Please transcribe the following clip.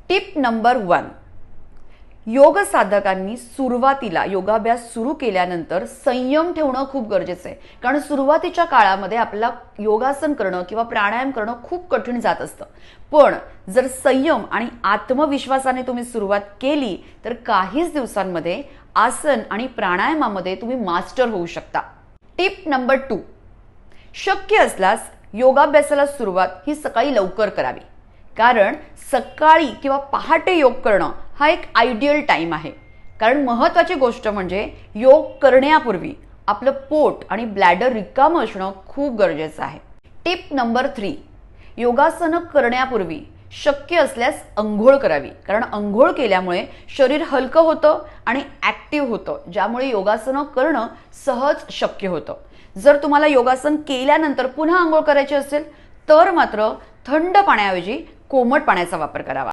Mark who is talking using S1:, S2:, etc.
S1: Tip number 1, योग साधकांनी सुरुवातीला योगाभ्यास सुरू केल्यानंतर संयम ठेवणं खूप गरजेचं आहे. कारण सुरुवातीच्या काळामध्ये आपल्याला योगासन करणं किंवा प्राणायाम करणं खूप कठीण जात असतं. पण जर संयम आणि आत्मविश्वासाने तुम्ही सुरुवात केली तर काहीच दिवसांमध्ये आसन आणि प्राणायामामध्ये तुम्ही मास्टर होऊ शकता. टिप नंबर 2, शक्य असल्यास योगाभ्यासाला सुरुवात ही सकाळी लवकर करावी. कारण सकाळी किंवा पहाटे योग करणं हा एक आयडियल टाइम आहे. कारण महत्त्वाची गोष्ट म्हणजे योग करण्यापूर्वी आपलं पोट आणि ब्लॅडर रिकामं असणं खूप गरजेचं आहे. टिप नंबर 3, योगासनं करण्यापूर्वी शक्य असल्यास अंघोळ करावी. कारण अंघोळ केल्यामुळे शरीर हलकं होतं आणि ॲक्टिव्ह होतं, ज्यामुळे योगासनं करणं सहज शक्य होतं. जर तुम्हाला योगासन केल्यानंतर पुन्हा अंघोळ करायची असेल तर मात्र थंड पाण्याऐवजी कोमट पाण्याचा वापर करावा.